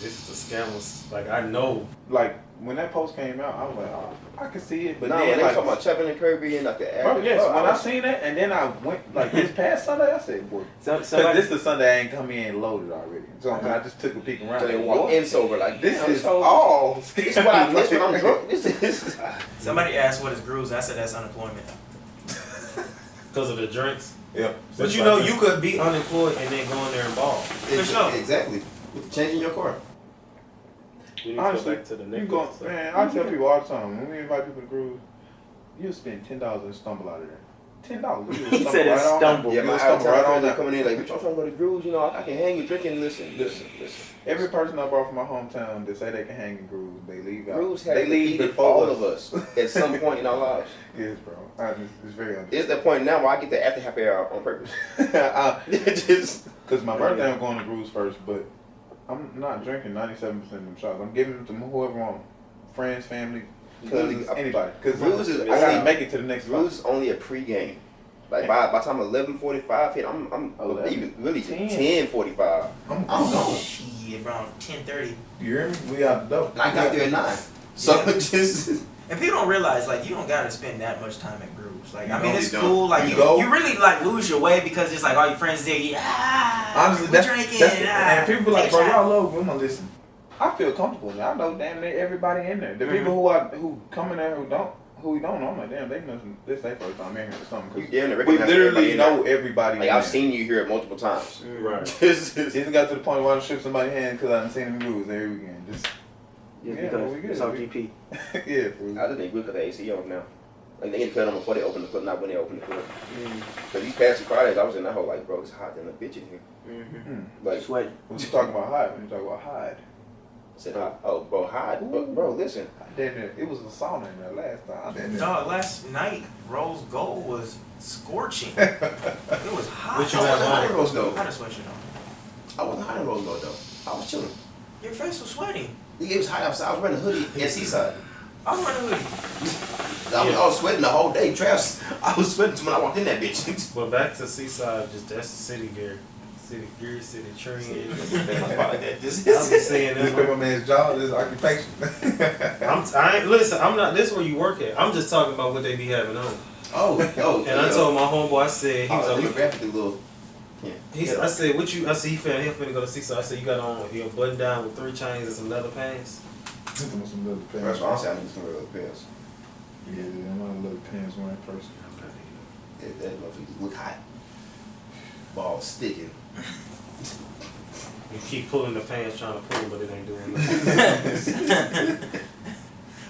it's the scammers. Like I know. Like when that post came out, I was like, oh, I can see it. But no, then when they like, talking about Chapin and Kirby and like the bro, yes, when I seen that, and then I went like this past Sunday, I said, boy, this the Sunday I ain't come in loaded already. So I just took a peek around. So they walk in sober like this is all. This is what I'm drunk. This is. Somebody asked what is grooves. I said that's unemployment. Because of the drinks. Yeah. But you know, you could be unemployed and then go in there and ball. For sure. Exactly. Changing your car. We need Honestly, to go back to the you go, man, I tell people all the time, when we invite people to Grooves, you'll spend $10 and stumble out of there. $10. He said it's stumble. Yeah, my stumble right on that. coming in like, bitch, I'm trying to go to Grooves, you know, I can hang you drinking. Listen. Every person I brought from my hometown that say they can hang in Grooves, they leave out. Grooves have they leave defeated before all of us at some point in our lives. Yes, bro. It's very understandable. It's the point now where I get the after happy hour on purpose. Just because my birthday, I'm going to Grooves first, but I'm not drinking 97% of them shots. I'm giving them to whoever I want. Friends, family, cousins, anybody. Because I gotta make it to the next spot. Grooves is only a pregame. Like by the time 11:45 hit, I'm even really 10:45. I'm gone. Shit, around 10:30. You hear me? We out the door. I got there at 9. So just. And people don't realize, like, you don't gotta spend that much time at Grooves. Like, I mean, No, it's you cool. don't. Like, you really like lose your way because it's like all your friends there. Honestly, we're drinking. And people be like, bro, y'all love Grooves. Listen, I feel comfortable now. I know damn near everybody in there. The people who come in there who we don't know, I'm like, damn, they must this their first time in here or something. We We literally know everybody. Like, I've seen you here multiple times. Right. It got to the point where I shook somebody's hand because I done seen them Grooves every weekend. Just Because it's on GP. yeah. I just think good because the AC on now. Like they get cut on before they open the club, not when they open the club. Cause these past 2 Fridays, I was in that hole like, bro, it's hot than a bitch in here. Like Sweat. When you talking about Hyde, when you talk about Hyde. I said, oh, bro, hot. Bro, listen. It was a sauna in there last time. Dog, last night, Rose Gold was scorching. It was hot. What you I have wasn't hot in on? Rose Gold. How to sweat you on? I wasn't hot in Rose Gold though. I was chilling. Your face was sweating. It was hot outside. I was wearing a hoodie at Seaside. I was wearing a hoodie. I was sweating the whole day. Traps. I was sweating when I walked in that bitch. But back to Seaside, just that's the city gear. City gear, city tree. This I'm just saying This that. my man's job, this occupation. Listen, I'm not, this is where you work at. I'm just talking about what they be having on. And I told my homeboy, I said, he was like, graphic little. Yeah. I said, what you, I said, he finna go to Seaside. I said, you got on your button down with 3 chains and some leather pants. Some little pants. That's what I'm saying. I need some leather pants. Yeah, I'm not a little pants wearing person. That motherfucker look hot. Ball sticking. You keep pulling the pants, trying to pull, but it ain't doing nothing.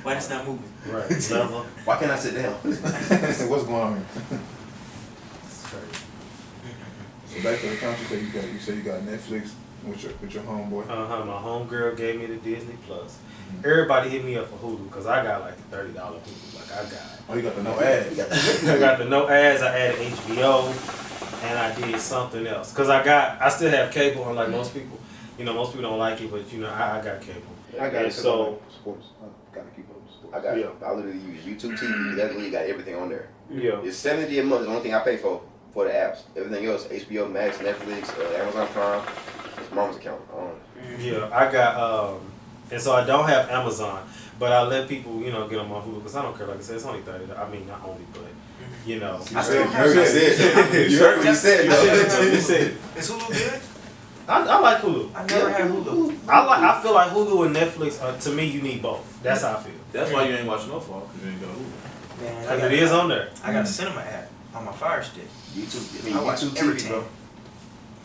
Why it's not moving? Right. Leather. Why can't I sit down? What's going on here? It's crazy. So back to the country, you say you got Netflix with your homeboy. My homegirl gave me the Disney Plus. Everybody hit me up for Hulu because I got like the $30 Hulu. Like I got. Oh, you got the no ads. I got the no ads. I added HBO. And I did something else because I still have cable, unlike most people. You know, most people don't like it, but you know, I got cable. I got it. So sports. I gotta keep up with sports. I got it. I literally use YouTube TV. That's where you got everything on there. yeah, It's $70 a month. Is the only thing I pay for the apps. Everything else, HBO Max, Netflix, Amazon Prime. It's mom's account. yeah, I got and so I don't have Amazon, but I let people get on my Hulu because I don't care. Like I said, it's only $30. I mean, not only, but you know. I still have You heard what he said. You said. Is Hulu good? I like Hulu. I never had Hulu. I feel like Hulu and Netflix. To me, you need both. That's how I feel. That's why you ain't watching no fall, because you ain't got Hulu. Man, Because it is on there. I got a cinema app on my Fire Stick. YouTube, I watch YouTube everything. TV, bro.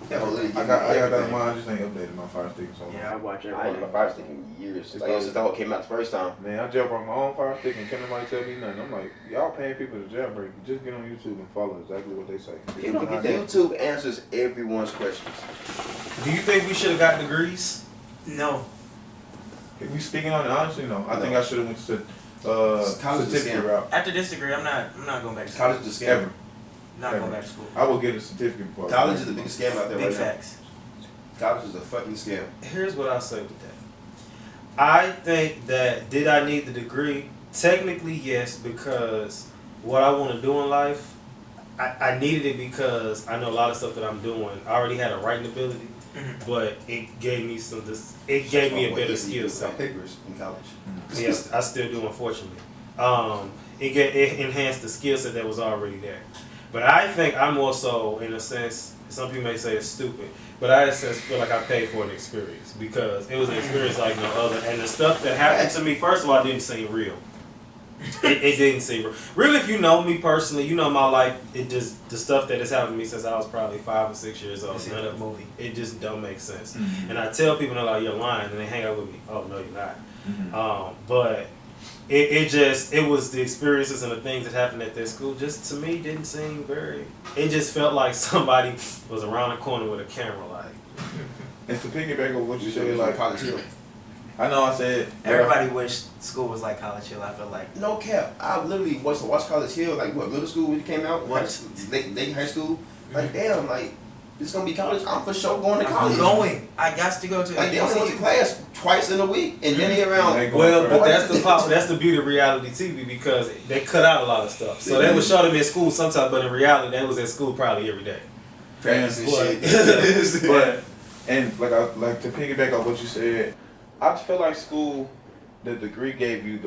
That will literally I got that in mind. I just ain't updated my Fire Stick so long. Yeah, I watch I ain't everything. had my Fire Stick in years. Like, since that whole came out the first time. Man, I jailbroke my own Fire Stick and can't nobody tell me nothing. I'm like, y'all paying people to jailbreak. Just get on YouTube and follow exactly what they say. YouTube answers everyone's questions. Do you think we should have got degrees? No. If we speaking on it, honestly, no. I think I should have went to College is a certificate scam. route. After this degree, I'm not going back to school. College is a scam. Ever. Not going back to school. I will get a certificate before. College is the biggest scam out there Big right now. facts. College is a fucking scam. Here's what I'll say with that. I think that did I need the degree? Technically, yes, because what I want to do in life, I needed it because I know a lot of stuff that I'm doing. I already had a writing ability, but it gave me it gave me a better skill set. Papers in college. Yes, I still do, unfortunately. It enhanced the skill set that was already there. But I think I'm also, in a sense, some people may say it's stupid, but I in a sense feel like I paid for an experience because it was an experience like no other. And the stuff that happened to me, first of all, didn't seem real. It didn't seem real. Really, if you know me personally, you know my life. It just the stuff that has happened to me since I was probably 5 or 6 years old. None of movie. It just don't make sense. And I tell people, they're like, "You're lying," and they hang out with me. Oh no, you're not. But it was the experiences and the things that happened at that school. Just to me, didn't seem very. It just felt like somebody was around the corner with a camera, like. And to piggyback on what you said, like College Hill. I know I said Everybody wished school was like College Hill. I feel like. No cap. I literally watched College Hill, like what, middle school when it came out? What? Late high school. Like damn, like it's gonna be college. I'm for sure going to I'm college. going. I got to go to. Like they only went to class twice in a week, and then they around. Well, but that's the beauty of reality TV because they cut out a lot of stuff. So they would show them in school sometimes, but in reality, they was at school probably every day. Practice and shit. But and like to piggyback on what you said, I just feel like school, the degree gave you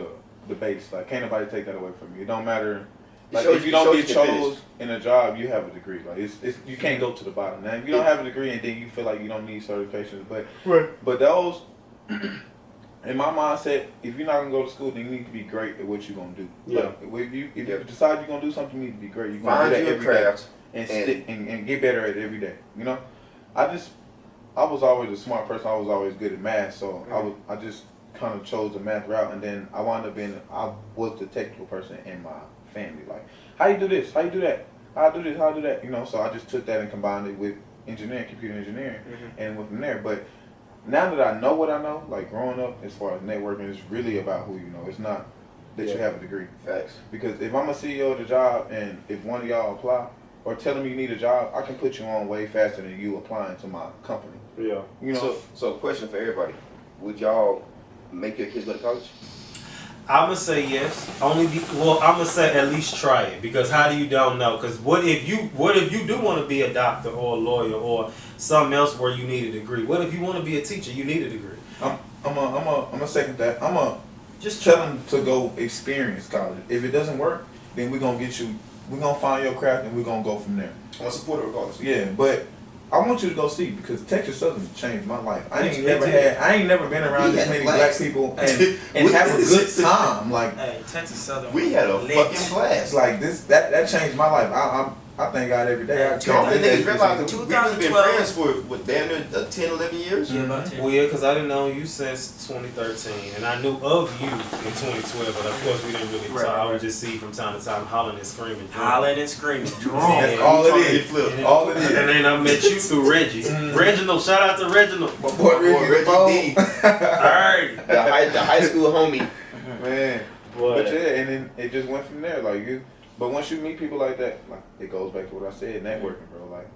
the base. Like can't nobody take that away from you. It don't matter. Like if you don't get chose in a job, you have a degree. Like it's you can't go to the bottom. Now if you don't have a degree and then you feel like you don't need certifications, but those in my mindset, if you're not gonna go to school, then you need to be great at what you're gonna do. Yeah. Like, if you decide you're gonna do something, you need to be great. You're gonna Find do that your every day craft and stick and get better at it every day. You know, I was always a smart person. I was always good at math, so I just kind of chose the math route, and then I wound up being I was the technical person in my family. Like, how you do this? How you do that? How I do this? How I do that? You know, so I just took that and combined it with engineering, computer engineering, and went from there. But now that I know what I know, like growing up, as far as networking, it's really about who you know. It's not that you have a degree. Facts. Because if I'm a CEO of the job, and if one of y'all apply or telling me you need a job, I can put you on way faster than you applying to my company. Yeah. You know. So question for everybody: would y'all make your kids go to college? I'm gonna say yes. I'm gonna say at least try it because how do you don't know? Because what if you do want to be a doctor or a lawyer or something else where you need a degree? What if you want to be a teacher? You need a degree. I'm a second that. I'm a just tell them to go experience college. If it doesn't work, then we're gonna get you. We're gonna find your craft and we're gonna go from there. I'm a supporter regardless. Yeah, but I want you to go see because Texas Southern changed my life. I ain't never been around this many black people and have a good time. Like Hey, Texas Southern. We had a lit. fucking blast. like this that changed my life. I thank God every day. I Don't the niggas realize that we've been 2012. friends for damn near 10, 11 years? Yeah, about 10. Well, yeah, because I didn't know you since 2013, and I knew of you in 2012, but of course we didn't really talk. I would just see from time to time hollering and screaming. Hollering and screaming. That's all it is. All it is. And then I met you through Reggie. Reginald, shout out to Reginald. My boy Reggie D. Alright. The high school homie. Man. But yeah, and then it just went from there. Like you. But once you meet people like that, like it goes back to what I said, networking, bro. Like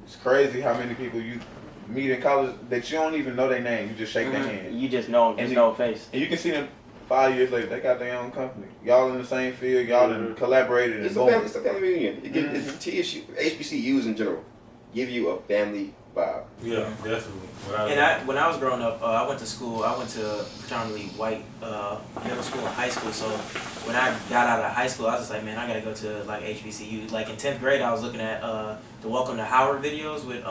it's crazy how many people you meet in college that you don't even know their name. You just shake their hand. You just know them, just know face. And you can see them 5 years later. They got their own company. Y'all in the same field. Y'all done collaborated. It's and a family reunion. It's TSU, HBCUs in general give you a family vibe. Yeah, definitely. And when I was growing up, I went to school. I went to predominantly white middle school and high school. So when I got out of high school, I was just like, man, I gotta go to like HBCU. Like in 10th grade, I was looking at the Welcome to Howard videos with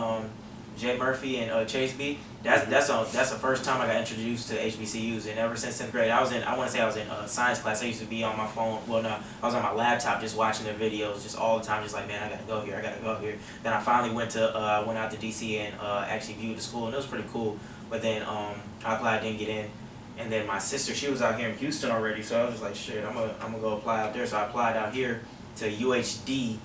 Jay Murphy and Chase B. That's the first time I got introduced to HBCUs, and ever since 10th grade, I want to say I was in science class. I used to be on my phone. Well, no, I was on my laptop just watching their videos, just all the time, just like, man, I gotta go here, I gotta go here. Then I finally went out to DC and actually viewed the school, and it was pretty cool. But then I applied, didn't get in, and then my sister, she was out here in Houston already, so I was just like, shit, I'm gonna go apply out there. So I applied out here to UHD,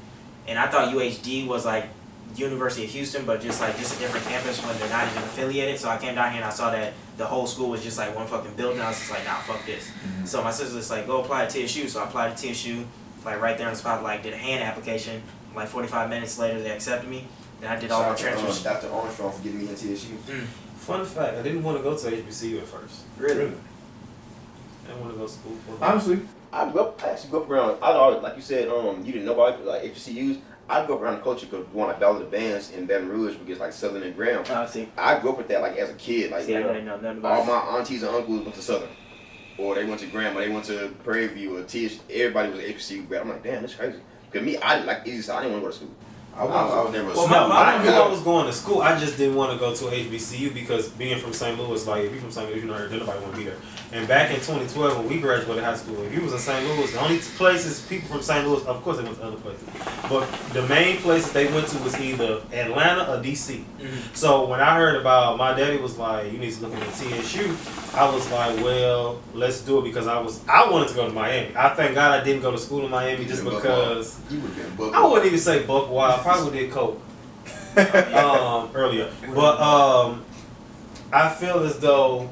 and I thought UHD was like University of Houston, but just a different campus when they're not even affiliated. So I came down here and I saw that the whole school was just like one fucking building. I was just like, nah, fuck this. So my sister's just like, go apply to TSU. So I applied to TSU, like right there on the spot, like did a hand application. Like 45 minutes later, they accepted me. Then I did all my transfers. Dr. Armstrong for getting me into TSU. Fun fact, I didn't want to go to HBCU at first. Really? I didn't want to go to school for Honestly, I actually grew up around. I know, like you said, you didn't know about like HBCUs. I grew up around the culture because one of Ballad of Bands in Baton Rouge would get like Southern and Graham. I see. I grew up with that like as a kid. Like See, I didn't know nothing about all it. my aunties and uncles went to Southern, or they went to Graham, or they went to Prairie View or TH. Everybody was at HBCU grad. I'm like, damn, that's crazy. Because me, I like easy. So I didn't want to go to school. I was never. Well, I knew I was going to school. I just didn't want to go to HBCU because being from St. Louis, like if you're from St. Louis, you know, nobody want to be there. And back in 2012, when we graduated high school, if you was in St. Louis, the only places people from St.Louis, of course, they went to other places, but the main places they went to was either Atlanta or DC. Mm-hmm. So when I heard about, my daddy was like, "You need to look into TSU." I was like, "Well, let's do it," because I wanted to go to Miami. I thank God I didn't go to school in Miami just because You would have been I wouldn't even say buck wild. I probably did coke earlier, but I feel as though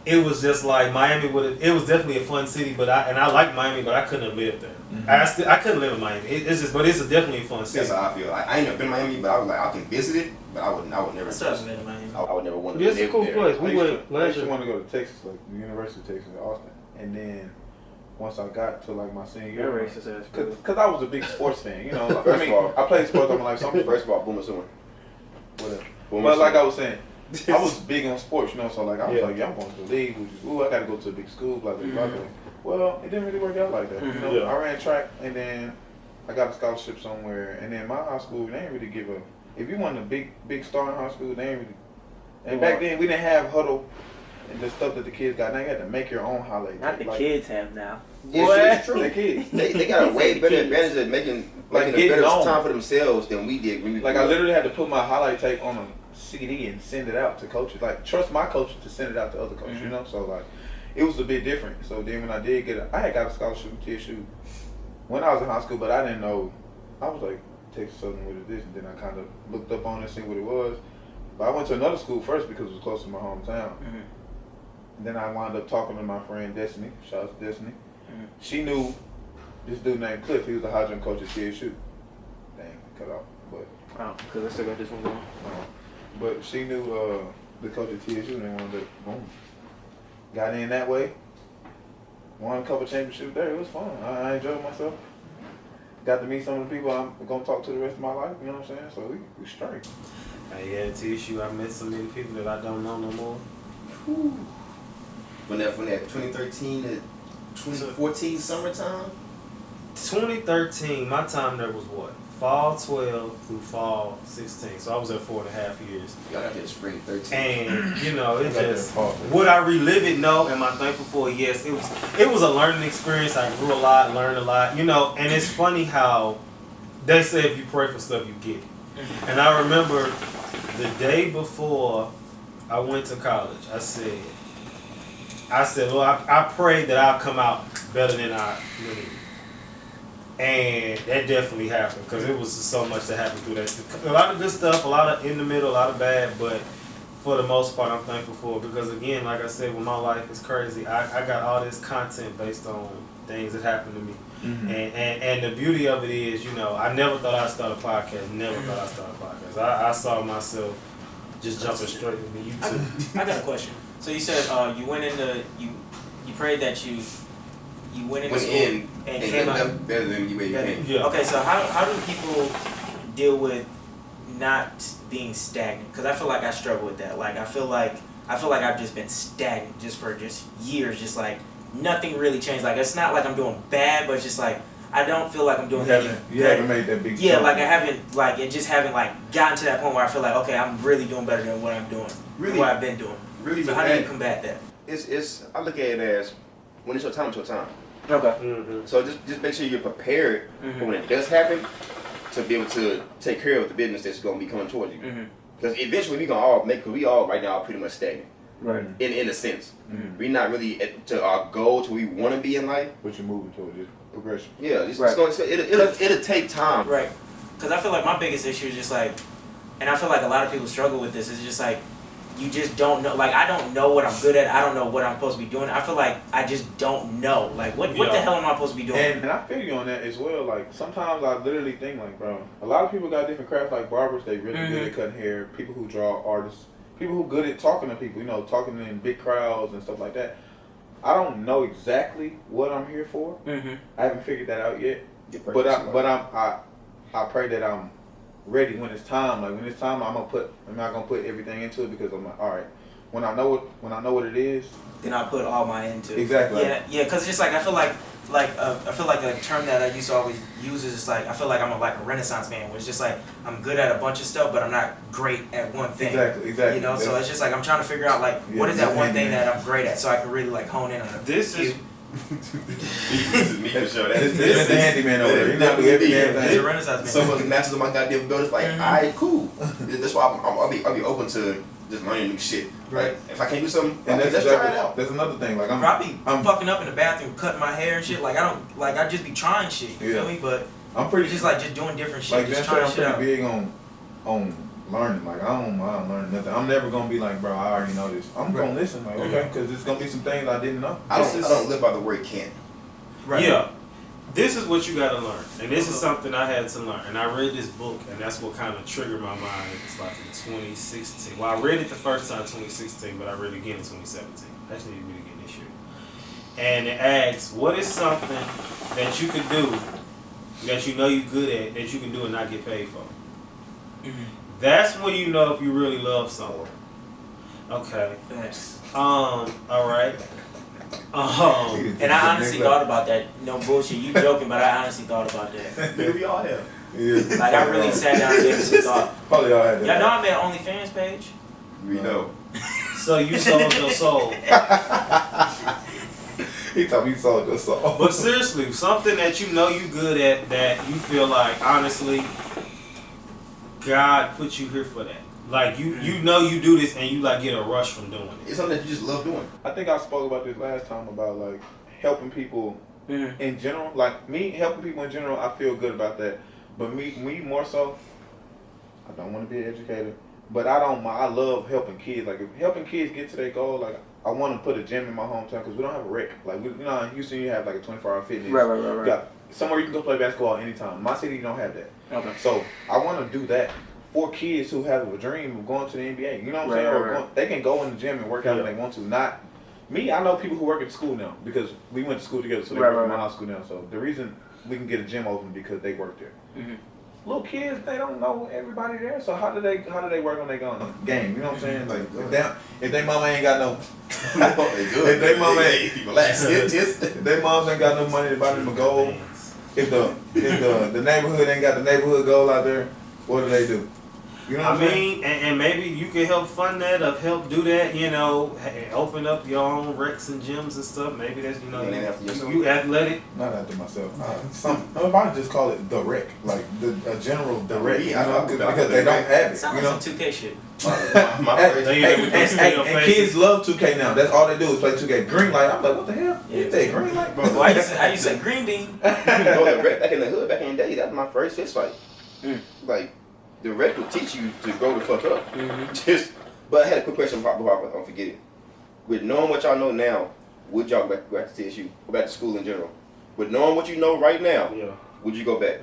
it was just like Miami would. It was definitely a fun city, but I like Miami, but I couldn't have lived there. Mm-hmm. I couldn't live in Miami. It's just, but it's definitely a fun city. That's how I feel. Like, I ain't never been to Miami, but I was like, I can visit it, but I would never. I still haven't been to Miami. I would never want to It's live a cool there. place. I We used went to, I last used to year. want to go to Texas, like the University of Texas, Austin, and then once I got to like my senior That year, racist ass. fool. because I was a big sports fan, you know. First I mean, of all- I played sports all my life, so I'm First of all, Boomer Sooner. whatever. Boomer But like I Sooner. was saying, I was big on sports, you know. So like I was Yeah. like, yeah, I'm going to the league. Which is, ooh, I got to go to a big school, blah blah blah. blah. Well, it didn't really work out like that. You know, Yeah. I ran track, and then I got a scholarship somewhere, and then my high school they ain't really give a. If you want a big star in high school, they ain't really. And back then we didn't have huddle and the stuff that the kids got. Now you had to make your own highlight. Not the like, kids have now. It's true. The kids. They got a way better advantage of making a getting better on. time for themselves than we did. When we Like I literally had to put my highlight tape on a CD and send it out to coaches. Like trust my coach to send it out to other coaches. You know, so like it was a bit different. So then when I did get I had got a scholarship from TSU when I was in high school, but I didn't know. I was like Texas Southern, what is this? And then I kind of looked up on it, see what it was. But I went to another school first because it was close to my hometown. And then I wound up talking to my friend Destiny. Shout out to Destiny. She knew this dude named Cliff. He was the hydrant coach at TSU. Dang, cut off. But Oh, because I still got this one going. but she knew the coach at TSU and they wanted to boom. Got in that way. Won a couple championships there. It was fun. I enjoyed myself. Got to meet some of the people I'm gonna talk to the rest of my life. You know what I'm saying? So we straight. Yeah, TSU, I met so many people that I don't know no more. From that 2013 to 2014 summertime. 2013, my time there was what? Fall 12 through fall 16. So I was there 4.5 years. Y'all got that spring 13. And you know, it I got just that fall. would I relive it? No. Am I thankful for it? Yes. It was a learning experience. I grew a lot, learned a lot. You know, and it's funny how they say if you pray for stuff, you get it. And I remember the day before I went to college, I said, well, I prayed that I'll come out better than I went in. And that definitely happened because it was so much that happened through that. A lot of good stuff, a lot of in the middle, a lot of bad, but for the most part, I'm thankful for it because, again, like I said, when my life is crazy, I got all this content based on things that happened to me. And the beauty of it is, you know, I never thought I'd start a podcast. Never thought I'd start a podcast. I saw myself just jumping straight into YouTube. I got a question. So you said you went into you prayed that you went into school and came out better than you came. Yeah. Okay, so how do people deal with not being stagnant? Because I feel like I struggle with that. Like I feel like I've just been stagnant just for years, just like nothing really changed. Like it's not like I'm doing bad, but it's just like I don't feel like I'm doing anything. You haven't made that big. Yeah, jump. like I haven't gotten to that point where I feel like, okay, I'm really doing better than what I'm doing, Really? what I've been doing. Really, So how do you combat that? It's I look at it as when it's your time, it's your time. Okay. So just make sure you're prepared for when it does happen to be able to take care of the business that's going to be coming towards you. Because eventually we all right now are pretty much stagnant. Right. In a sense, we're not really to our goal to where we want to be in life. But you're moving towards it. Progression. Yeah, it'll take time. Right. Because I feel like my biggest issue is just like, and I feel like a lot of people struggle with this, is just like, you just don't know. Like, I don't know what I'm good at. I don't know what I'm supposed to be doing. I feel like I just don't know. Like, what the hell am I supposed to be doing? And I feel you on that as well. Like, sometimes I literally think, like, bro, a lot of people got different crafts. Like, barbers, they really good at cutting hair. People who draw, artists. People who good at talking to people, you know, talking in big crowds and stuff like that. I don't know exactly what I'm here for. I haven't figured that out yet. But I pray that I'm ready when it's time. Like when it's time, I'm not gonna put everything into it because I'm like, all right, when I know what it is, then I put all my into it. Exactly. Yeah, because just like I feel like a term that I used to always use is just like I feel like I'm like a Renaissance man, where it's just like I'm good at a bunch of stuff, but I'm not great at one thing. Exactly. You know, so it's just like I'm trying to figure out like what is that one thing that I'm great at, so I can really like hone in on it. This is This is me for sure. this is the handyman over there. He's not doing every damn He's thing. a Renaissance man. Some of the matches on my goddamn belt. It's like, alright, cool. That's why I'll be open to just learning new shit. Right. Like, if I can't do something, And let's try it out. that's another thing. Like I'm fucking up in the bathroom, cutting my hair and shit. Like I just be trying shit. You feel me? But I'm pretty it's just doing different shit, like just that's trying I'm shit out. pretty big on learning. Like I don't learn nothing. I'm never gonna be like, bro, I already know this. I'm gonna listen. Like okay, because there's gonna be some things I didn't know. I don't live by the word can't. Right. Yeah. This is what you gotta learn. And this is something I had to learn. And I read this book and that's what kind of triggered my mind. It's like in 2016. Well, I read it the first time in 2016, but I read it again in 2017. I actually need to read it again this year. And it asks, what is something that you can do that you know you're good at that you can do and not get paid for? That's when you know if you really love someone. Okay. Thanks. All right. And I honestly thought about that. No bullshit. You joking, but I honestly thought about that. We all have. Yeah. Like I really sat down and gave some thought. Probably all had that. Y'all know I made an OnlyFans page. We know. So you sold your soul. He told me he sold your soul. But seriously, something that you know you good at that you feel like honestly God put you here for that. Like you know you do this and you like get a rush from doing it. It's something that you just love doing. I think I spoke about this last time about like helping people in general. Like me helping people in general, I feel good about that. But me more so, I don't want to be an educator, but I love helping kids. Like if helping kids get to their goal, like I want to put a gym in my hometown because we don't have a rec. Like you know, in Houston you have like a 24-hour fitness. Right. You got somewhere you can go play basketball anytime. My city you don't have that. Okay. So I want to do that for kids who have a dream of going to the NBA. You know what I'm saying? Or they can go in the gym and work out when they want to. Not me. I know people who work at school now because we went to school together. So they work at my high school now. So the reason we can get a gym open because they work there. Little kids, they don't know everybody there. So how do they work on their game? You know what I'm saying? Like if their mama ain't got no, They good. If they mama ain't relax. if their moms ain't got no money to buy them a goal, if the neighborhood ain't got the neighborhood goal out there, what do? You know what I mean, and maybe you can help fund that or help do that, you know, and open up your own recs and gyms and stuff. Maybe that's, you know, you athletic. Not after myself. I just call it the rec, like a general the rec, you know, because they don't have it. Sounds You like know, some 2K shit. and kids love 2K now. That's all they do is play 2K. Green light. I'm like, what the hell? You say green light? Well, I used to say green bean. Back in the hood, back in the day, that was my first fist fight. Like, the rec will teach you to grow the fuck up. But I had a quick question before I forget it. With knowing what y'all know now, would y'all go back to TSU? Go back to school in general? With knowing what you know right now, would you go back?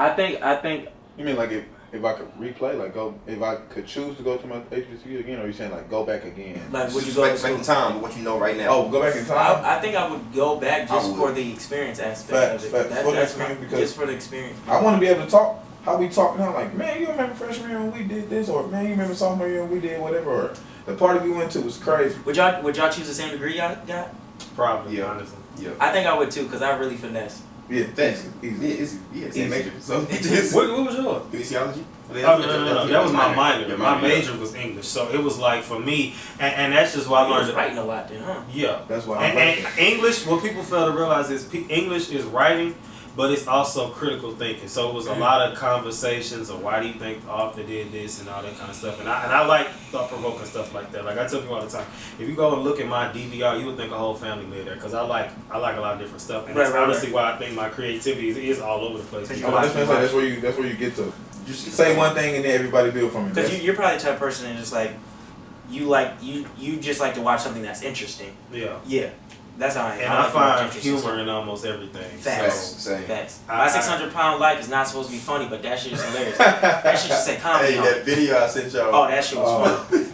I think. You mean like if I could replay, like go, if I could choose to go to my HBCU again, or you saying like go back again? Like, would you go go back in time with what you know right now? Oh, go back in time. I think I would go back just for the experience aspect of it. That's just for the experience. I want to be able to talk how we talk now. Like, man, you remember freshman year when we did this, or man, you remember sophomore year when we did whatever, or the party we went to was crazy. Would y'all choose the same degree y'all got? Probably, honestly. Yeah. I think I would too, cause I really finesse. Yeah, Thanks. easy. Same major. So What was yours? kinesiology. Oh, no. That was my minor. My major was English, so it was like for me, and that's just why I You was learned. writing a lot then, huh? Yeah, That's why. and English. What people fail to realize is English is writing, but it's also critical thinking. So it was a lot of conversations of why do you think the author did this and all that kind of stuff. And I like thought provoking stuff like that. Like I tell people all the time, if you go and look at my DVR, you would think a whole family lived there because I like a lot of different stuff. And that's honestly why I think my creativity is all over the place. That's where you get to just say one thing and then everybody build from it. Because you're probably the type of person that just like you just like to watch something that's interesting. Yeah. That's how I am. And I find humor in almost everything. Facts. Same. Facts. My 600-pound life is not supposed to be funny, but that shit is hilarious. That shit just say comedy. Hey, on that it. video I sent y'all. Oh, that shit was funny.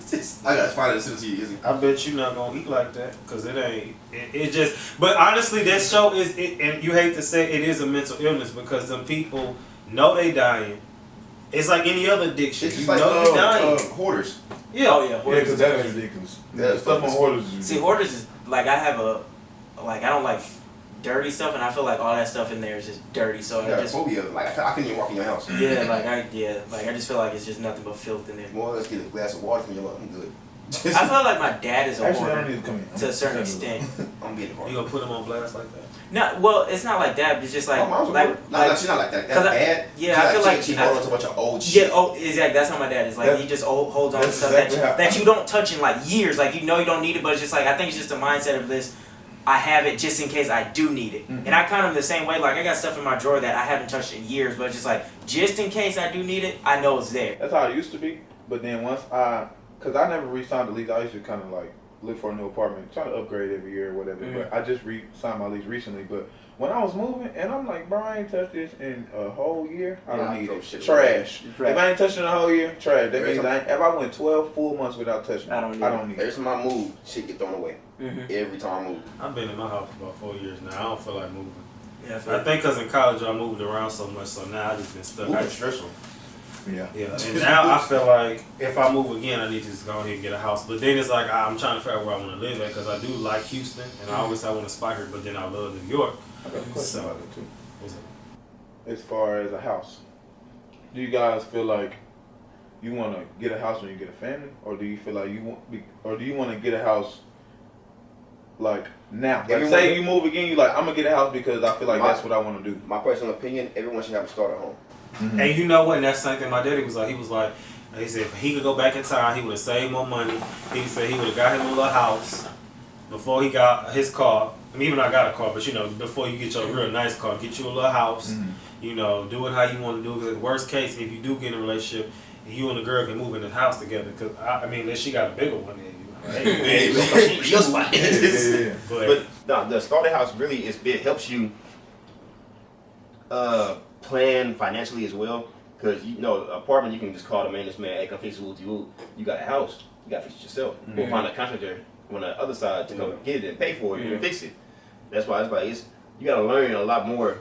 I gotta find it as soon as you. I bet you not gonna eat like that because it ain't. It just. But honestly, that show is. And you hate to say it is a mental illness because them people know they dying. It's like any other addiction. It's You just like know you're dying. hoarders. Yeah. Oh yeah, Yeah, hoarders because is that is crazy. ridiculous. Yeah, Stuff on hoarders is See, hoarders is like I have I don't like dirty stuff, and I feel like all that stuff in there is just dirty. So Yeah, I just phobia. Like I couldn't even walk in your house. I just feel like it's just nothing but filth in there. Well, let's get a glass of water from your mother. I'm good. I feel like my dad is a Actually, I don't hoarder need to come in. to a certain extent. I'm being a You gonna put them on blast like that? No, well, it's not like that. But it's just like Oh, mom's a hoarder. No, she's not like that. That's 'cause bad. yeah, I feel like she holds on to a bunch of old shit. yeah, oh, exactly. That's how my dad is. Like That- he just holds on to that's stuff exactly how- that you don't touch in like years. Like you know you don't need it, but it's just like I think it's just a mindset of this. I have it just in case I do need it, and I kind of the same way. Like I got stuff in my drawer that I haven't touched in years, but it's just like just in case I do need it, I know it's there. That's how it used to be. But then because I never re-signed the lease, I used to kind of like look for a new apartment, try to upgrade every year or whatever. But I just re-signed my lease recently. But when I was moving, and I'm like, bro, I ain't touched this in a whole year. I don't need throw it. shit Trash. Trash. If I ain't touched it in a whole year, trash. That Every means time- if I went 12 full months without touching it, I don't need I don't need Every it. time I move, shit get thrown away. Mm-hmm. Every time I move. I've been in my house for about 4 years now. I don't feel like moving. Yeah, I feel I like- think because in college I moved around so much, so now I just been stuck. Moving stressful. Yeah. Yeah, and now I feel like if I move again, I need to just go ahead and get a house. But then it's like I'm trying to figure out where I want to live at because I do like Houston, and I always I want to spot here, but then I love New York. I got a question about it too. What's it? As far as a house, do you guys feel like you want to get a house when you get a family, or do you feel like do you want to get a house like now? Like Everyone- say you move again, you like I'm gonna get a house because I feel like that's what I want to do. My personal opinion, everyone should have a starter home. And you know what? And that's the same thing my daddy was like. He said if he could go back in time, he would have saved more money. He said he would have got him a little house before he got his car. I mean, even I got a car, but you know, before you get your real nice car, get you a little house. You know, do it how you want to do it. Because worst case, if you do get in a relationship, you and the girl can move in the house together. Because I mean, unless she got a bigger one, then you. Your spot. Yeah. But But the starter house really it helps you plan financially as well. Because you know, apartment you can just call the maintenance man, hey, come fix it, woo. You got a house, you got to fix it yourself. Or find a contractor on the other side to come get it and pay for it and fix it. That's why it's like you got to learn a lot more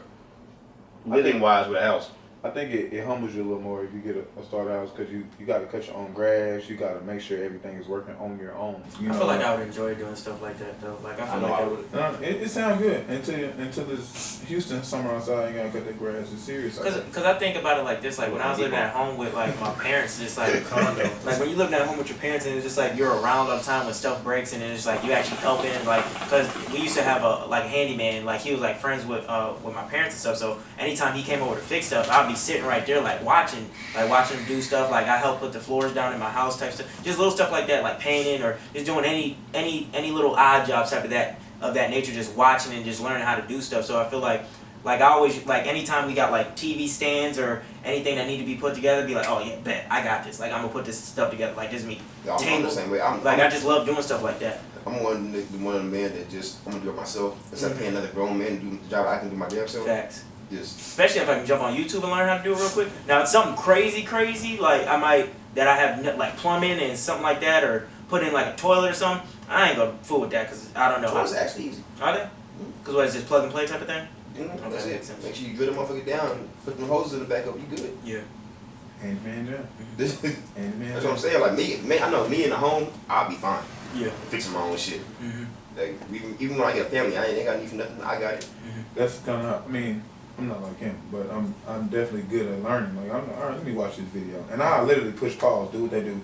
living wise with a house. I think it humbles you a little more if you get a starter house because you got to cut your own grass. You got to make sure everything is working on your own. You I know? feel like I would enjoy doing stuff like that though. Like I feel know like I I would. would. It sounds good until this Houston summer outside. You gotta cut that grass. It's serious. Cause I think about it like this, like when I was living at home with like my parents, just like like when you live at home with your parents and it's just like you're around all the time when stuff breaks and it's like you actually helping, like cause we used to have a handyman, like he was like friends with my parents and stuff, so anytime he came over to fix stuff, I'd be sitting right there like watching him do stuff, like I help put the floors down in my house type stuff, just little stuff like that, like painting or just doing any little odd jobs type of that nature, just watching and just learning how to do stuff. So I feel like I always, like anytime we got like TV stands or anything that need to be put together, be like, oh yeah, bet, I got this. Like I'm gonna put this stuff together. Like this is me. I'm the same way. I just love doing stuff like that. I'm one of the men that just I'm gonna do it myself instead of paying another grown man to do the job I can do my damn self. Facts. Just Especially if I can jump on YouTube and learn how to do it real quick. Now it's something crazy, like I have like plumbing and something like that, or put in like a toilet or something. I ain't gonna fool with that because I don't know how. it's actually easy. Are they? Because what is this, plug and play type of thing? That's Okay, it. makes sense. Make sure you drill the motherfucker down, put them hoses in the back up, you good. Yeah. Handyman job. That's Handyman what I'm saying. Like me, I know me in the home, I'll be fine. Yeah. Fixing my own shit. Mm-hmm. Like even when I get a family, I ain't got need for nothing. I got it. That's kind of. I mean, I'm not like him, but I'm definitely good at learning. Like I'm all right. Let me watch this video, and I literally push pause, do what they do.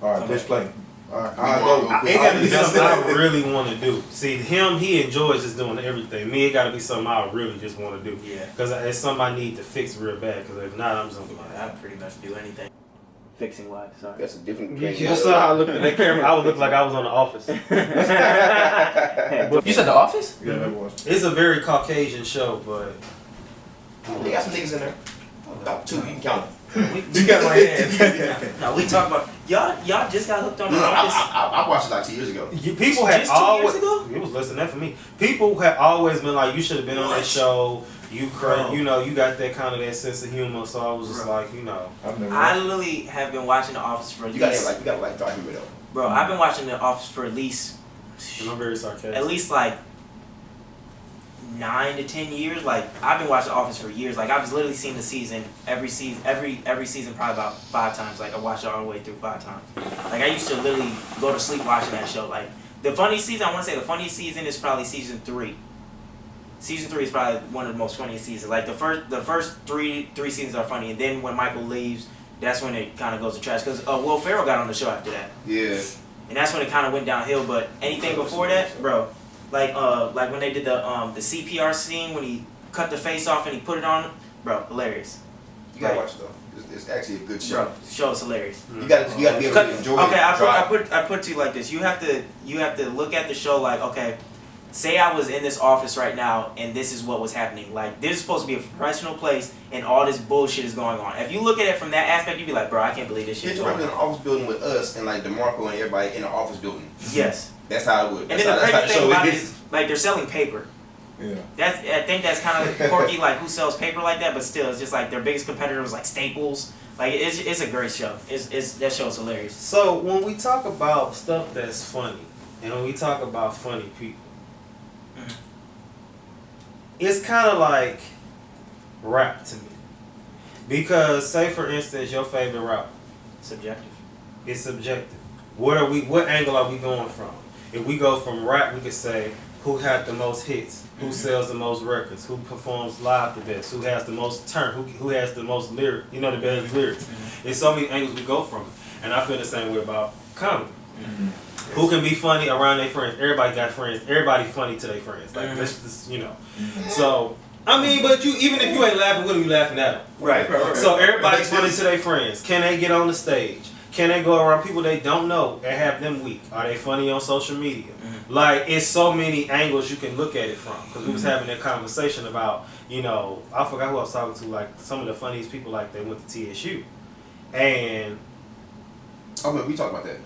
All right, push play. All right, I go. it gotta be Just something I really want to do. See, he enjoys just doing everything. Me, it gotta be something I really just want to do. Yeah. Because it's something I need to fix real bad. Because if not, I'm just gonna be like, I pretty much do anything. Fixing wise, sorry. That's a different. yes, sir. I looked at that camera. I would look like I was on The Office. You said The Office? Yeah, never watched. It's a very Caucasian show, but They got some niggas in there. About 2, you can count them. You got my hand. No, we talk about y'all just got hooked on The No, Office. I watched it like 2 years ago. people had Just 2 years always. ago? It was less than that for me. People had always been like, you should have been on that show. You Bro. you know, you got that kind of that sense of humor. So I was just like, you know. I've never. I watched. literally have been watching The Office for at You got least. to like dry humor though. Bro, I've been watching The Office for at least And I'm very sarcastic. like 9 to 10 years. Like I've been watching Office for years. Like I've literally seen the season every season probably about 5 times. Like I watched it all the way through 5 times. Like I used to literally go to sleep watching that show. Like the funniest season, I want to say the funniest season is probably season 3. Season 3 is probably one of the most funniest seasons. Like the first three seasons are funny, and then when Michael leaves, that's when it kind of goes to trash. Because Will Ferrell got on the show after that. Yeah. And that's when it kind of went downhill. But anything before that, bro, like when they did the CPR scene when he cut the face off and he put it on, bro, hilarious. You gotta watch it though. It's actually a good show. Bro, the show is hilarious. You gotta be able to enjoy it. Okay, I put it to you like this. You have to look at the show like, okay, say I was in this office right now and this is what was happening. Like this is supposed to be a professional place and all this bullshit is going on. If you look at it from that aspect, you'd be like, bro, I can't believe this shit. It's right in the office building with us and like DeMarco and everybody in the office building. Yes. That's how it would. And then the crazy thing about it is, like, they're selling paper. Yeah. I think that's kind of quirky, like, who sells paper like that? But still, it's just like their biggest competitor was like Staples. Like, it's a great show. That show's hilarious. So when we talk about stuff that's funny, and when we talk about funny people, it's kind of like rap to me. Because, say for instance, your favorite rapper. Subjective. It's subjective. What angle are we going from? If we go from rap, we could say who had the most hits, who sells the most records, who performs live the best, who has the most who has the most lyric, the best lyrics. There's so many angles we go from it. And I feel the same way about comedy. Who can be funny around their friends? Everybody got friends. Everybody funny to their friends. Like that's just So I mean, but even if you ain't laughing with them, you laughing at them. Right. So everybody's funny to their friends. Can they get on the stage? Can they go around people they don't know and have them weak? Are they funny on social media? Like, it's so many angles you can look at it from. Because we was having that conversation about, I forgot who I was talking to, like, some of the funniest people, like, they went to TSU. And... Oh, man, we talked about that.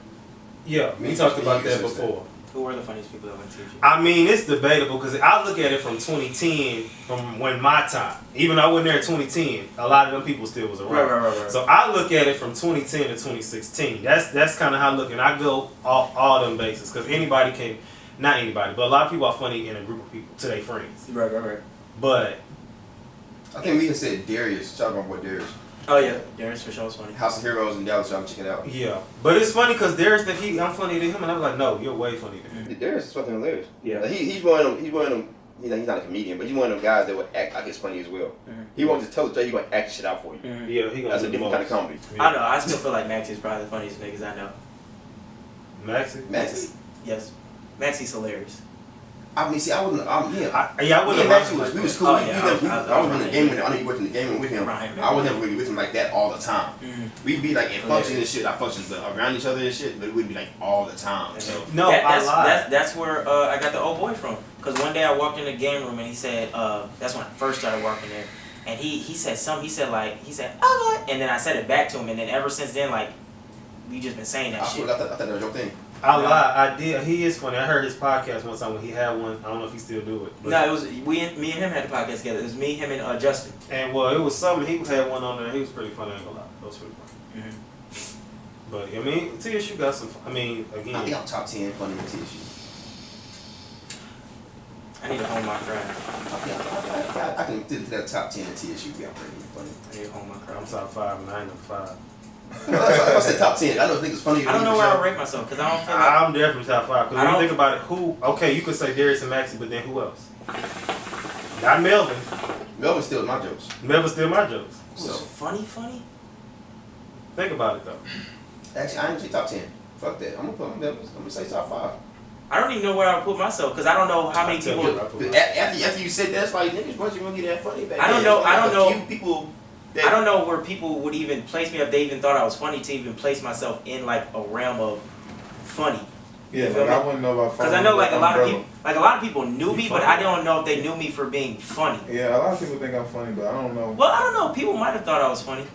Yeah, we talked about that before. Who were the funniest people that went to TSU? I mean, it's debatable because I look at it from 2010, from when my time. Even though I wasn't there in 2010, a lot of them people still was around. Right. So I look at it from 2010 to 2016. That's kind of how I look, and I go off all them bases because anybody can, not anybody, but a lot of people are funny in a group of people to their friends. Right. But I think we can say Darius. Shout out my boy Darius. Oh yeah, Darius for sure was funny. House of Heroes in Dallas, y'all can check it out. yeah, but it's funny because Darius think I'm funnier than him, and I'm like, no, you're way funnier than him. Darius is fucking hilarious. Yeah. Like, he's one of them. He's not a comedian, but he's one of them guys that would act like it's funny as well. He won't just tell the truth. He's gonna act shit out for you. Yeah, he gonna That's do a the different kind of most. comedy. Yeah. I know. I still feel like Maxie's probably the funniest niggas I know. Maxie? Yes. Maxie's hilarious. I mean, see, I wouldn't. I wouldn't. We was cool. Oh, I was running the game with him. I know you worked in the game with him. Right. I was never really with him like that all the time. We'd be like in functions and shit. I functions around each other and shit, but it wouldn't be like all the time. So No, I lied. That's where I got the old boy from. Because one day I walked in the game room and he said, that's when I first started working there. And he said something. He said, oh, boy. And then I said it back to him. And then ever since then, like, we just been saying that shit. I thought that was your thing. I lied. I did. He is funny. I heard his podcast one time when he had one. I don't know if he still do it. But No, it was me and him had the podcast together. It was me, him, and Justin. And well, it was something. He had one on there. He was pretty funny. I ain't gonna lie. That was pretty funny. But I mean, TSU got some. I mean, again. I think I'm top 10 funny in TSU. I need to hone my craft. I can fit into that top 10 in TSU. We are pretty funny. I need to hone my I'm craft. top 5 and I ain't number 5. If I said top 10, I know niggas funny. I don't know where I rate myself because I don't feel like. I'm definitely top 5. Because I when you don't- think about it, okay, you could say Darius and Maxie, but then who else? Not Melvin. Melvin steals my jokes. Melvin still my jokes. So Funny? Think about it though. actually, I ain't say top 10. Fuck that. I'm gonna put Melvin. I'm gonna say top 5. I don't even know where I would put myself because I don't know how many I'll tell people. you. But after you said that, it's like niggas wasn't gonna get that funny back I don't then. know- Like I don't a know. few people. That, I don't know where people would even place me if they even thought I was funny to even place myself in like a realm of funny. Yeah, You feel like me? I wouldn't know about Because I know like a lot of people knew me, but I don't know if they knew me for being funny. Yeah, a lot of people think I'm funny, but I don't know. Well, I don't know. People might have thought I was funny.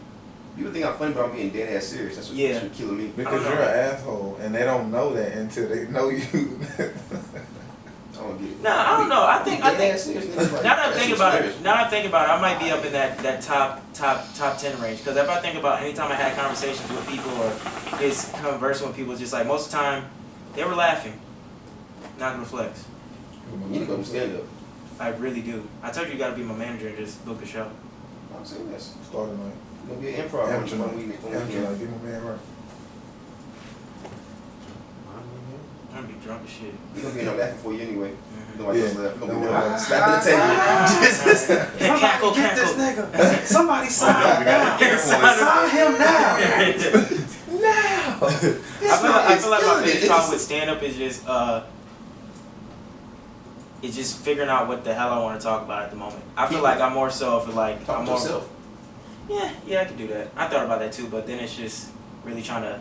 People think I'm funny, but I'm being dead ass serious. That's what's killing me. Because I don't you're know. an asshole, and they don't know that until they know you. I don't get it. Nah, I don't know. I think Dead ass serious niggas like, now that I'm that thinking shit's about hilarious. it, I might be up in that top 10 range. Because if I think about anytime I had conversations with people or just conversing with people, it's just like most of the time they were laughing, not gonna flex. You need to go to stand up. I really do. I told you gotta be my manager and just book a show. I'm saying this. Starting like It's gonna be an improv amateur one night. week. Amateur night. Give my man right. I'm gonna be drunk as shit. We're gonna be in there laughing for you anyway. Mhm. You know, I just left. We're gonna be Yeah. there slapping the table. Cackle, Get this cackle. nigga. Somebody sign him now. Sign Sign him now. Now. I feel like my biggest problem with stand up is just it's just figuring out what the hell I want to talk about at the moment. I feel like I'm more so for like Talk I'm to more yourself. yeah, I could do that. I thought about that too, but then it's just really trying to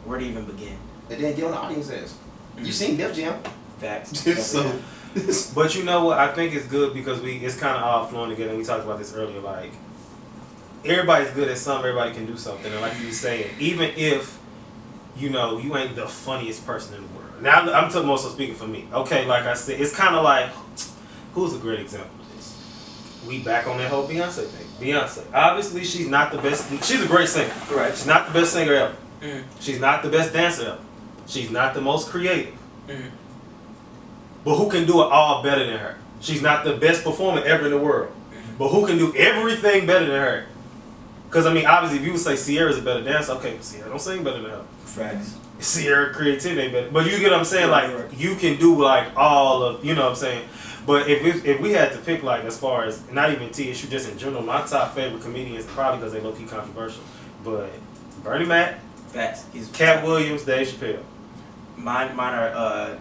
where to even begin. And then get on the audience ass. You seen Def Jam. Facts. So But you know what? I think it's good because it's kind of all flowing together. And we talked about this earlier. Like everybody's good at something. Everybody can do something. And like you were saying, even if you know you ain't the funniest person in the world. Now I'm talking mostly speaking for me. Okay, like I said, it's kind of like who's a great example of this? We back on that whole Beyonce thing. Beyonce. Obviously, she's not the best. She's a great singer. Right. She's not the best singer ever. Mm. She's not the best dancer ever. She's not the most creative. Mm. But who can do it all better than her? She's not the best performer ever in the world. But who can do everything better than her? Because, I mean, obviously, if you would say Sierra's a better dancer, okay, but Sierra don't sing better than her. Facts. Sierra creativity ain't better. But you get what I'm saying? Right, Like, right. you can do, like, all of, you know what I'm saying? But if we had to pick, like, as far as, not even TSU, just in general, my top favorite comedians, probably because they low-key controversial, but Bernie Mac, Facts. He's Cat Williams, Dave Chappelle. Mine are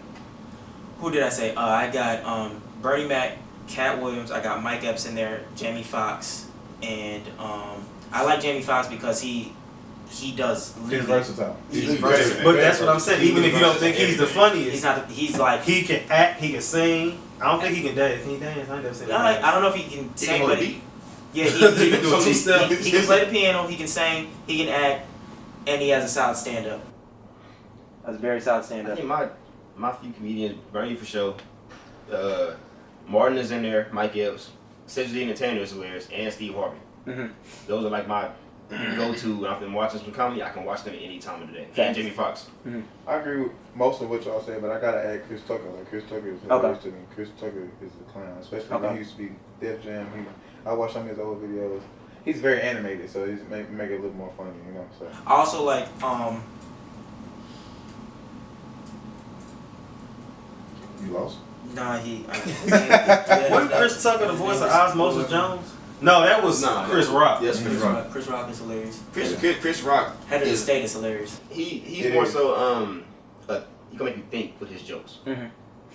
who did I say? I got Bernie Mac, Cat Williams. I got Mike Epps in there, Jamie Foxx, and I like Jamie Foxx because he does. He's versatile. He's versatile. But that's what I'm saying. Even if you don't think he's the funniest, He's not. He's like. he can act, he can sing. I don't think he can dance. Can he dance? I never seen him I dance. don't know if he can He sing, can but hold a beat. yeah, he can do some stuff. He can play the piano. He can sing. He can act, and he has a solid stand up. That's very solid I stand-up. think my few comedians, Bernie for sure. Martin is in there. Mike Epps. Cedric the Entertainer is hilarious, and Steve Harvey. Mm-hmm. Those are like my go-to. When I'm watching some comedy, I can watch them at any time of the day. And Facts. Jamie Foxx. I agree with most of what y'all say, but I gotta add Chris Tucker. Like Chris Tucker is hilarious to me. Chris Tucker is a clown, especially when he used to be Def Jam. I watched some of his old videos. He's very animated, so he's make it a little more funny, you know. So I also like you lost. Nah, he. Wasn't Chris Tucker the voice of Osmosis Jones? No, that was Nah, Chris Rock. Yes, Chris Rock. Chris Rock is hilarious. Chris Rock. Head of the is State is hilarious. he's It more is. so he can make you think with his jokes. Mm-hmm.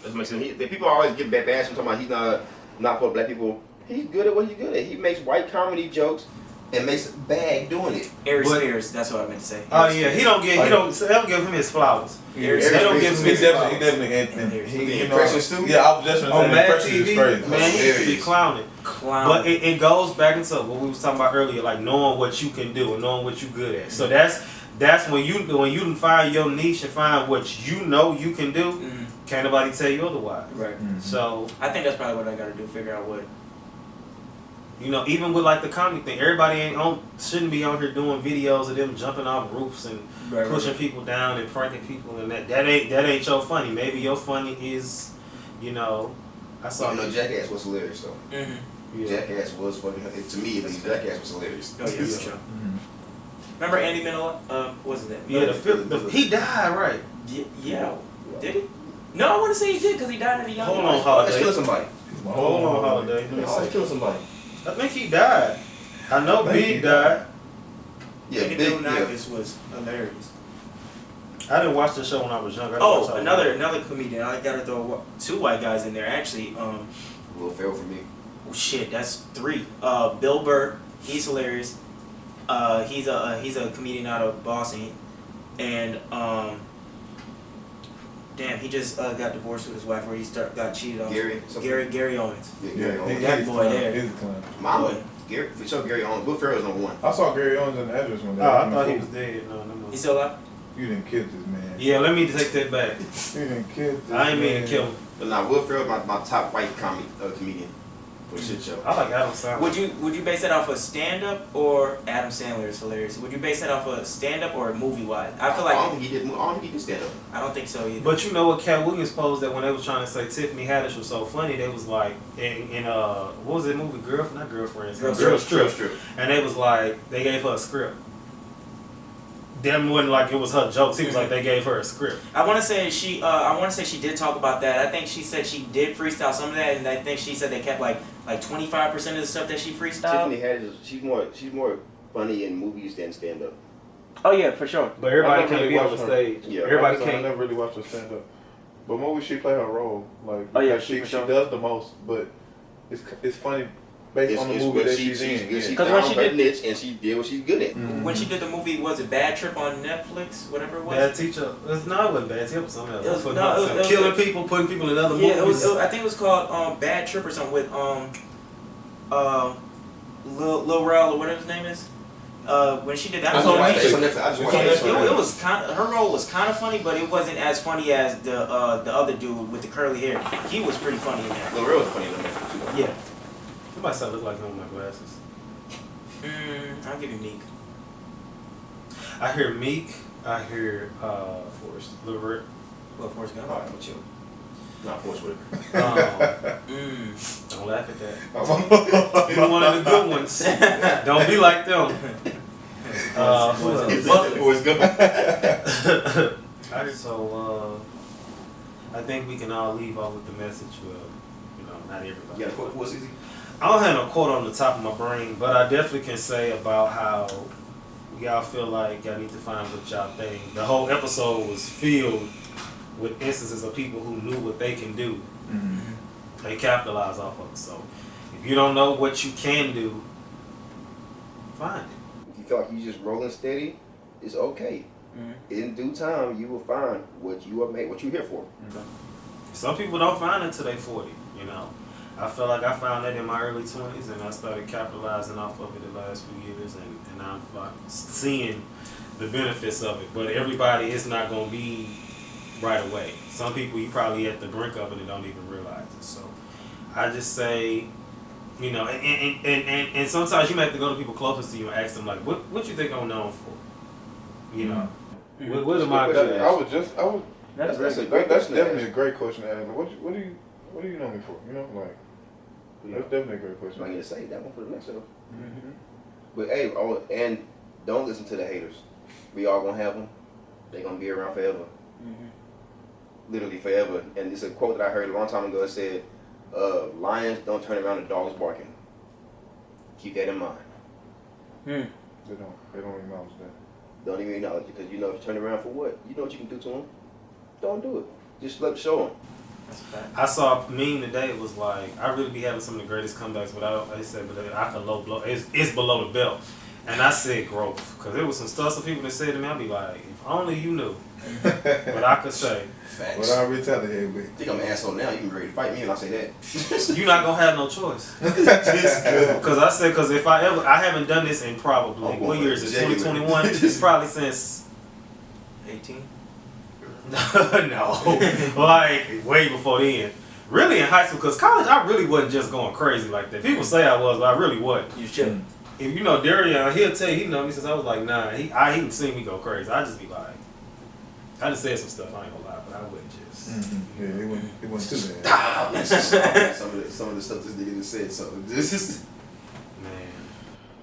That makes sense. The people always give bad bash him talking about he's not for black people. He's good at what he's good at. He makes white comedy jokes and makes it bag doing it. Ari But- Spears, that's what I meant to say. Oh Ari yeah, Spears. they don't give him his flowers. Ari They don't Spears. give him He his definitely, flowers. and The he, you know, impressions too? yeah, I was just On gonna say the Mad impressions is TV, crazy. man, he used to be Hilarious. clowning. Clown. But it goes back into what we was talking about earlier, like knowing what you can do and knowing what you good at. So that's when you find your niche and find what you know you can do. Mhm. Can't nobody tell you otherwise. Right. So I think that's probably what I gotta do. Figure out what. you know, even with like the comedy thing, everybody shouldn't be on here doing videos of them jumping off roofs and pushing people down and pranking people and that ain't your funny. Maybe your funny is, you know, I saw You know, Jackass was hilarious though. Mm-hmm. yeah. Jackass was funny. To me, at least, Jackass was hilarious. Oh yeah, for sure. Remember Andy Minola? Wasn't it? Yeah, he died, right? Yeah. Did he? No, I want to say he did because he died at a young Hold age. on, Always Holiday. killing somebody. Hold on, Holiday. Let me Always see. killing somebody. I think he died. I know I think Big he died. Yeah, Andy big. Milonakis was hilarious. I didn't watch the show when I was young. I didn't watch Oh, all another comedian. I gotta throw two white guys in there. Actually, Will Ferrell for me. oh shit, that's three. Bill Burr, he's hilarious. He's a comedian out of Boston, and damn, he just got divorced with his wife, where he got cheated on. Gary. Gary Owens. Yeah, Yeah, Gary Owens. That boy there. He's a clown. Mama. Gary. For sure, Gary Owens. Will Ferrell's number one. I saw Gary Owens in the address one day. Oh, I thought he was dead. No. He's still alive? You didn't kill this man. Yeah, let me take that back. You didn't kill this I ain't mean man. to kill him. But now, Will Ferrell's my top white comedian. for a shit show. I like Adam Sandler. Would you base that off of stand up or Adam Sandler is hilarious? Would you base that off of stand up or movie wise? I feel like I don't think he did stand up. I don't think so either. But you know what Cat Williams posed that when they was trying to say Tiffany Haddish was so funny, they was like in what was that movie? Not Girlfriends. Girls Trip. And they was like they gave her a script. Them wasn't like it was her jokes. He was like they gave her a script. I want to say she did talk about that. I think she said she did freestyle some of that, and I think she said they kept like 25% of the stuff that she freestyled. Tiffany Haddish, she's more funny in movies than stand up. Oh yeah, for sure. But everybody I never can't really be on the watched stage. Yeah. Everybody I can't. never really watched her stand up. But movies she play her role. Like Oh, yeah, because she for sure. does the most, but it's funny based on the movie that she's in. She Yeah. Because when found she her did- niche and she did what she's good at. When she did the movie, was it Bad Trip on Netflix? Whatever it was. Bad teacher. It wasn't bad. It was something else. It was- Putting no, up it was- some- it was- killing people, putting people in other Yeah, movies. I think it was called Bad Trip or something with Lil Rel or whatever his name is. When she did that, That's movie, on It's Netflix. on Netflix. I just It's watched on it. Netflix. it was kind of, her role was kind of funny, but it wasn't as funny as the other dude with the curly hair. He was pretty funny in that. Lil Rel was funny in Netflix too. Yeah. Somebody said I look like him with my glasses. I'll give you Meek. I hear Meek. I hear Forrest. Lil Well, Forrest Gump. Alright, I'm chill. Not Forrest Whitaker. Don't laugh at that. You're one of the good ones. Don't be like them. Who else? Forrest Gump. I think we can all leave off with the message. Not everybody. You got a quote for us, Easy? I don't have no quote on the top of my brain, but I definitely can say about how y'all feel like y'all need to find what y'all think. The whole episode was filled with instances of people who knew what they can do. Mm-hmm. They capitalize off of it. So if you don't know what you can do, find it. If you feel like you just rolling steady, it's okay. In due time, you will find what you are made, what you're here for. Some people don't find it until they 40, I feel like I found that in my early 20s, and I started capitalizing off of it the last few years, and I'm seeing the benefits of it. But everybody is not going to be right away. Some people, you probably at the brink of it and don't even realize it. So I just say, and sometimes you might have to go to people closest to you and ask them, like, what you think I'm known for? What am I good at? That's That's a very great That's question to definitely ask. a great question to ask. What do you know me for? That's definitely a great question. I'm going to say that one for the next show. But hey, and don't listen to the haters. We all gonna have them. They're gonna be around forever. Literally forever. And it's a quote that I heard a long time ago. It said, "Lions don't turn around to dogs barking." Keep that in mind. They don't acknowledge that. Don't even acknowledge it, because if you turn around for what? You know what you can do to them. Don't do it. Just let it show them. That's a fact. I saw a meme today. It was like, I really be having some of the greatest comebacks, but I can low blow. It's below the belt. And I said growth. Because there was some stuff some people that said to me, I'd be like, if only you knew what I could say. Facts. What I retaliate with. Think I'm an asshole now. You can ready to fight me and I say that. You're not going to have no choice. Because if I haven't done this in probably, what year is it, 2021? It's probably since 18. no, like way before then. Really in high school, because college I really wasn't just going crazy like that. People say I was, but I really wasn't. You was chilling. If you know Darian, he'll tell you he know me since I was like 9. He didn't see me go crazy. I just be like, I just said some stuff. I ain't gonna lie, but I wouldn't just. Yeah, it wasn't too bad. some of the stuff this nigga just said. So this is. Man,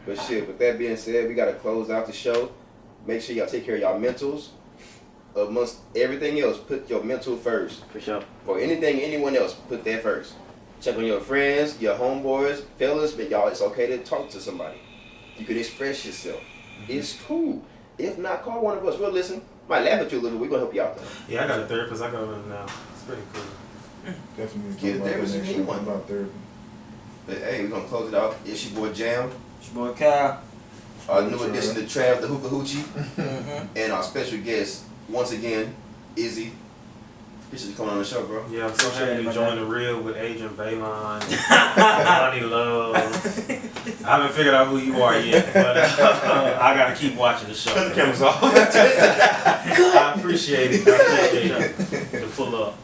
But shit, with that being said, we gotta close out the show. Make sure y'all take care of y'all mentals. Amongst everything else, put your mental first. For sure. Or anything, anyone else, put that first. Check on your friends, your homeboys, fellas, but y'all, it's okay to talk to somebody. You can express yourself. It's cool. If not, call one of us. We'll listen. Might laugh at you a little. We're gonna help you out though. yeah, I got a therapist. I go in now. It's pretty cool. Definitely. Get talk about therapist that if next you show, want. about therapy. But hey, we're gonna close it out. It's your boy Jam. It's your boy Kyle. Our new addition to Trav the Hookah Hoochie. And our special guest, once again, Izzy. Appreciate you coming on the show, bro. Yeah, I'm so Appreciate happy it, to my join guy. the real with Adrian Baylon, Honey Love. I haven't figured out who you are yet, but I gotta keep watching the show. Cut the cameras off. I appreciate it. I appreciate it. To pull up.